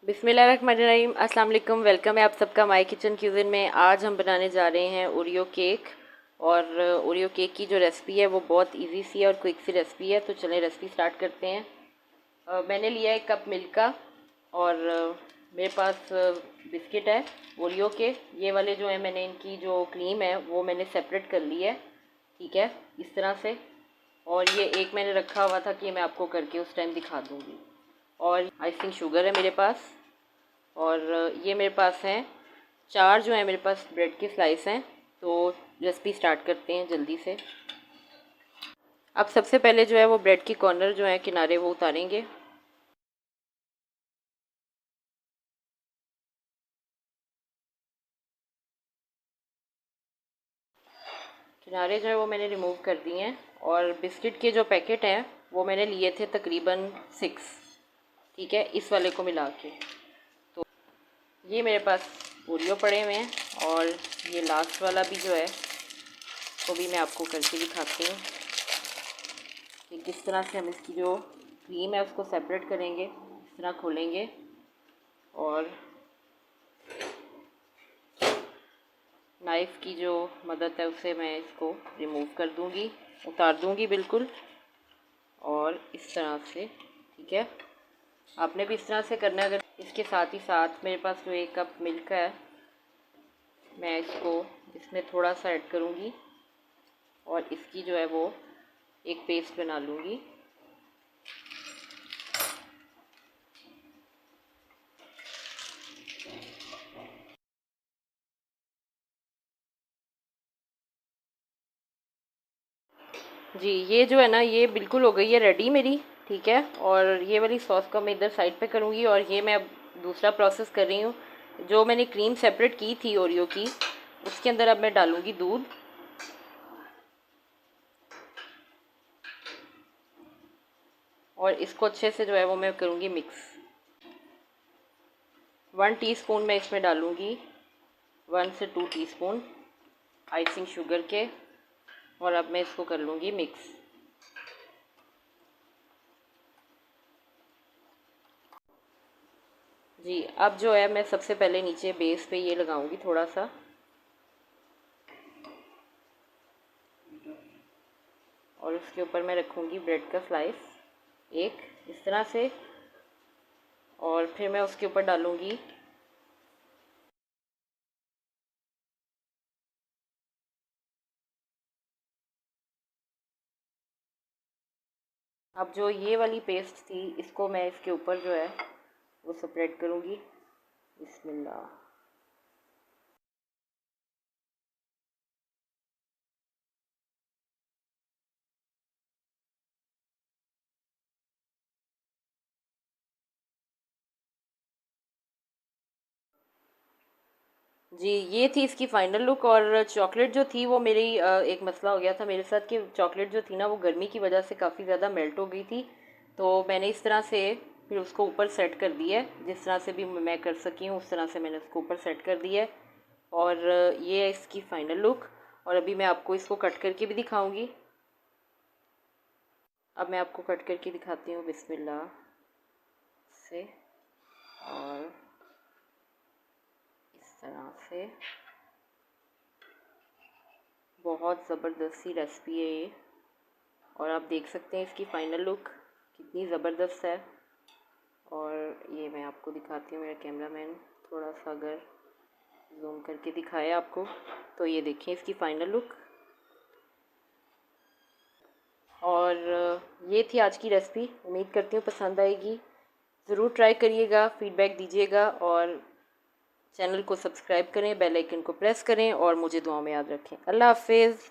बिस्मिल्लाहिर्रहमानिर्रहीम। अस्सलाम वालेकुम। वेलकम है आप सबका माय किचन क्यूजिन में। आज हम बनाने जा रहे हैं ओरियो केक। और ओरियो केक की जो रेसिपी है वो बहुत इजी सी है और क्विक सी रेसिपी है। तो चलें रेसिपी स्टार्ट करते हैं। मैंने लिया है 1 कप मिल्क का और मेरे पास बिस्किट है ओरियो के। ये वाले जो है मैंने इनकी जो क्रीम है वो मैंने सेपरेट कर ली है, ठीक है, इस तरह से। और ये एक मैंने रखा हुआ था कि मैं आपको करके उस टाइम दिखा दूँगी। और आइसिंग शुगर है मेरे पास। और ये मेरे पास हैं 4 जो है मेरे पास ब्रेड के स्लाइस हैं। तो रेसिपी स्टार्ट करते हैं जल्दी से। अब सबसे पहले जो है वो ब्रेड के कॉर्नर जो है किनारे वो उतारेंगे। किनारे जो है वो मैंने रिमूव कर दिए हैं। और बिस्किट के जो पैकेट हैं वो मैंने लिए थे तकरीबन 6, ठीक है, इस वाले को मिला के। तो ये मेरे पास ओरियो पड़े हुए हैं। और ये लास्ट वाला भी जो है वो भी मैं आपको करके दिखाती हूँ कि किस तरह से हम इसकी जो क्रीम है उसको सेपरेट करेंगे। इस तरह खोलेंगे और नाइफ़ की जो मदद है उससे मैं इसको रिमूव कर दूंगी, उतार दूंगी बिल्कुल। और इस तरह से, ठीक है, आपने भी इस तरह से करना है। अगर इसके साथ ही साथ मेरे पास जो 1 कप मिल्क है मैं इसको इसमें थोड़ा सा ऐड करूँगी और इसकी जो है वो एक पेस्ट बना लूँगी। जी, ये जो है ना ये बिल्कुल हो गई है रेडी मेरी, ठीक है। और ये वाली सॉस को मैं इधर साइड पे करूँगी। और ये मैं अब दूसरा प्रोसेस कर रही हूँ। जो मैंने क्रीम सेपरेट की थी ओरियो की, उसके अंदर अब मैं डालूँगी दूध। और इसको अच्छे से जो है वो मैं करूँगी मिक्स। 1 टीस्पून मैं इसमें डालूँगी 1 से 2 टीस्पून आइसिंग शुगर के। और अब मैं इसको कर लूँगी मिक्स। जी, अब जो है मैं सबसे पहले नीचे बेस पे ये लगाऊंगी थोड़ा सा। और उसके ऊपर मैं रखूँगी ब्रेड का स्लाइस एक, इस तरह से। और फिर मैं उसके ऊपर डालूँगी अब जो ये वाली पेस्ट थी इसको मैं इसके ऊपर जो है वो स्प्रेड करूँगी। बिस्मिल्लाह। जी, ये थी इसकी फ़ाइनल लुक। और चॉकलेट जो थी वो मेरी एक मसला हो गया था मेरे साथ कि चॉकलेट जो थी ना वो गर्मी की वजह से काफ़ी ज़्यादा मेल्ट हो गई थी। तो मैंने इस तरह से फिर उसको ऊपर सेट कर दिया है। जिस तरह से भी मैं कर सकी हूँ उस तरह से मैंने उसको ऊपर सेट कर दिया है। और ये है इसकी फ़ाइनल लुक। और अभी मैं आपको इसको कट करके भी दिखाऊंगी। अब मैं आपको कट करके दिखाती हूँ बिस्मिल्लाह से। और इस तरह से बहुत ज़बरदस्त सी रेसिपी है ये। और आप देख सकते हैं इसकी फ़ाइनल लुक कितनी ज़बरदस्त है। और ये मैं आपको दिखाती हूँ, मेरा कैमरामैन थोड़ा सा अगर जूम करके दिखाए आपको तो ये देखें इसकी फ़ाइनल लुक। और ये थी आज की रेसिपी। उम्मीद करती हूँ पसंद आएगी। ज़रूर ट्राई करिएगा, फ़ीडबैक दीजिएगा। और चैनल को सब्सक्राइब करें, बेल आइकन को प्रेस करें और मुझे दुआ में याद रखें। अल्लाह हाफ़िज़।